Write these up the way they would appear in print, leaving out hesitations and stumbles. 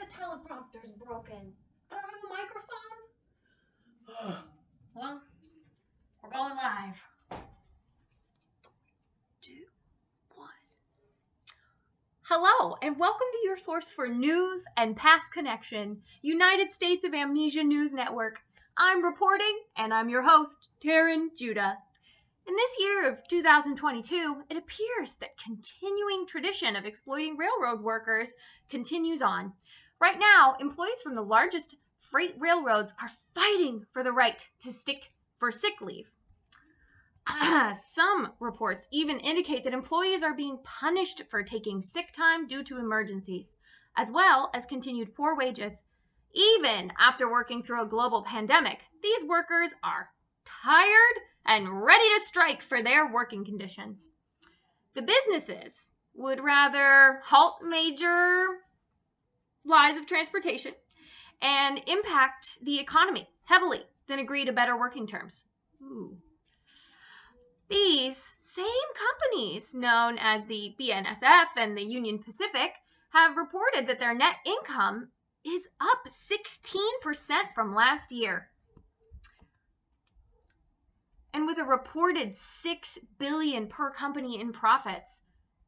the teleprompter's broken. I don't have a microphone. Well, we're going live. 2, 1. Hello, and welcome to your source for news and past connection, United States of Amnesia News Network. I'm reporting, and I'm your host, Taryn Judah. In this year of 2022, it appears that continuing tradition of exploiting railroad workers continues on. Right now, employees from the largest freight railroads are fighting for the right to sick leave. Some reports even indicate that employees are being punished for taking sick time due to emergencies, as well as continued poor wages. Even after working through a global pandemic, these workers are tired and ready to strike for their working conditions. The businesses would rather halt major lines of transportation and impact the economy heavily than agree to better working terms. Ooh. These same companies, known as the BNSF and the Union Pacific, have reported that their net income is up 16% from last year. And with a reported $6 billion per company in profits,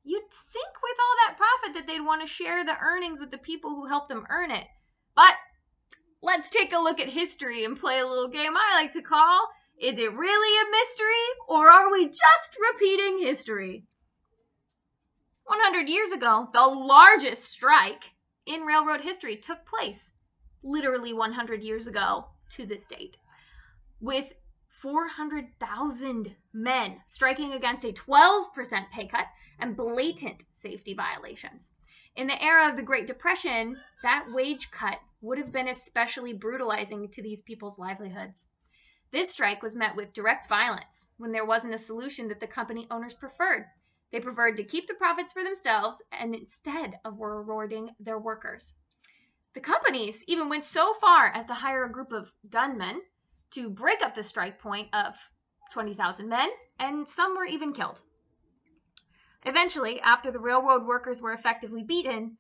you'd think with all that profit that they'd want to share the earnings with the people who helped them earn it. But let's take a look at history and play a little game I like to call, is it really a mystery, or are we just repeating history? 100 years ago, the largest strike in railroad history took place, literally 100 years ago to this date, with 400,000 men striking against a 12% pay cut and blatant safety violations. In the era of the Great Depression, that wage cut would have been especially brutalizing to these people's livelihoods. This strike was met with direct violence when there wasn't a solution that the company owners preferred. They preferred to keep the profits for themselves and instead of rewarding their workers. The companies even went so far as to hire a group of gunmen to break up the strike point of 20,000 men, and some were even killed. Eventually, after the railroad workers were effectively beaten,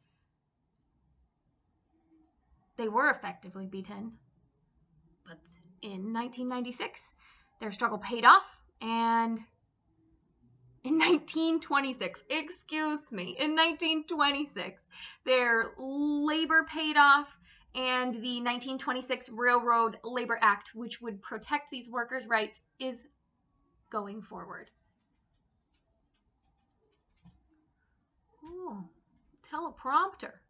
but in 1996, their struggle paid off, and in 1926, their labor paid off, and the 1926 Railroad Labor Act, which would protect these workers' rights, is going forward. Oh, teleprompter.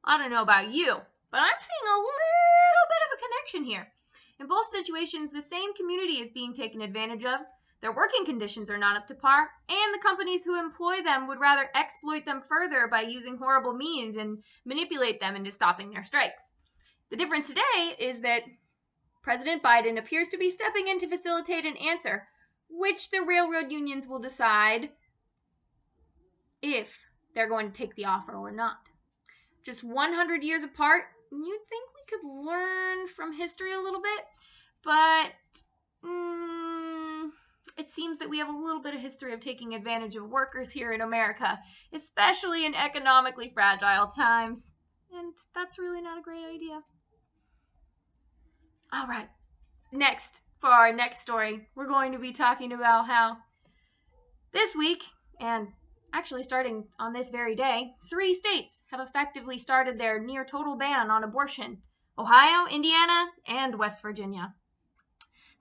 I don't know about you, but I'm seeing a little bit of a connection here. In both situations, the same community is being taken advantage of. Their working conditions are not up to par, and the companies who employ them would rather exploit them further by using horrible means and manipulate them into stopping their strikes. The difference today is that President Biden appears to be stepping in to facilitate an answer, which the railroad unions will decide if they're going to take the offer or not. Just 100 years apart, you'd think we could learn from history a little bit, but it seems that we have a little bit of history of taking advantage of workers here in America, especially in economically fragile times. And that's really not a great idea. All right, next, for our next story, we're going to be talking about how this week, and actually starting on this very day, 3 states have effectively started their near total ban on abortion: Ohio, Indiana, and West Virginia.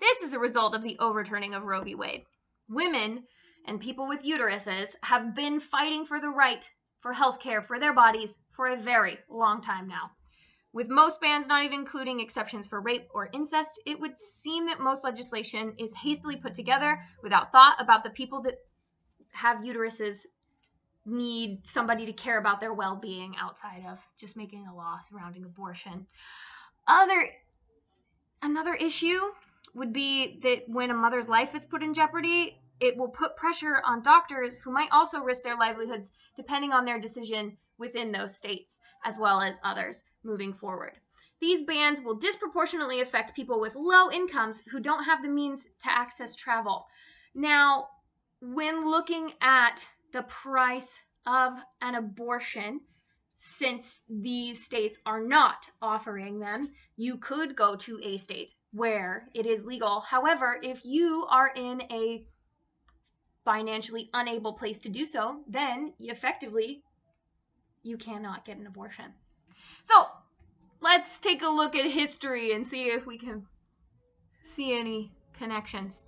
This is a result of the overturning of Roe v. Wade. Women and people with uteruses have been fighting for the right for health care for their bodies for a very long time now. With most bans not even including exceptions for rape or incest, it would seem that most legislation is hastily put together without thought about the people that have uteruses need somebody to care about their well-being outside of just making a law surrounding abortion. Another issue would be that when a mother's life is put in jeopardy, it will put pressure on doctors who might also risk their livelihoods depending on their decision within those states, as well as others moving forward. These bans will disproportionately affect people with low incomes who don't have the means to access travel. Now, when looking at the price of an abortion, since these states are not offering them, you could go to a state where it is legal. However, if you are in a financially unable place to do so, then effectively you cannot get an abortion. So let's take a look at history and see if we can see any connections.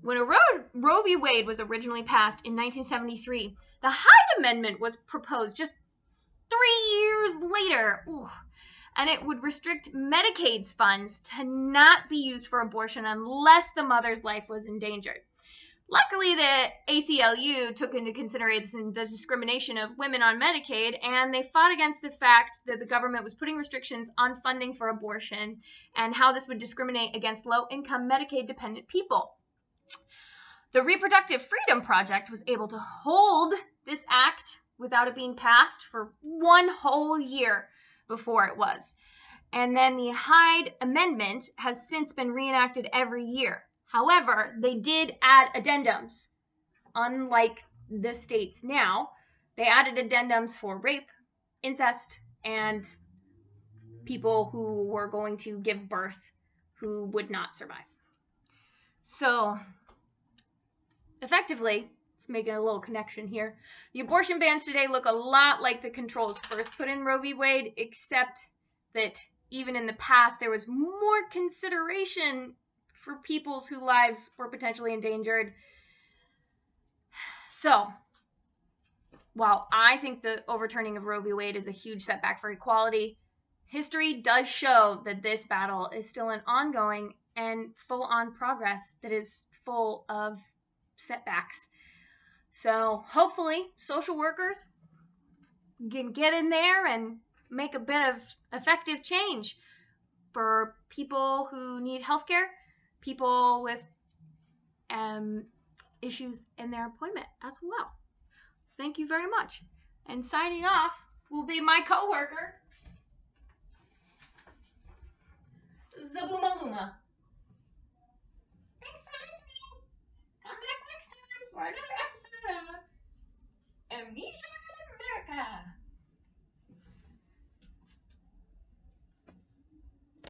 When Roe v. Wade was originally passed in 1973, the Hyde Amendment was proposed just 3 years later. Ooh. And it would restrict Medicaid's funds to not be used for abortion unless the mother's life was endangered. Luckily, the ACLU took into consideration the discrimination of women on Medicaid, and they fought against the fact that the government was putting restrictions on funding for abortion and how this would discriminate against low-income Medicaid-dependent people. The Reproductive Freedom Project was able to hold this act without it being passed for 1 whole year before it was. And then the Hyde Amendment has since been reenacted every year. However, they did add addendums. Unlike the states now, they added addendums for rape, incest, and people who were going to give birth who would not survive. So, effectively, just making a little connection here, the abortion bans today look a lot like the controls first put in Roe v. Wade, except that even in the past, there was more consideration for peoples whose lives were potentially endangered. So, while I think the overturning of Roe v. Wade is a huge setback for equality, history does show that this battle is still an ongoing and full-on progress that is full of setbacks. So, hopefully, social workers can get in there and make a bit of effective change for people who need healthcare, people with issues in their employment as well. Thank you very much. And signing off will be my coworker, Zaboomaluma. Thanks for listening. Come back next time for another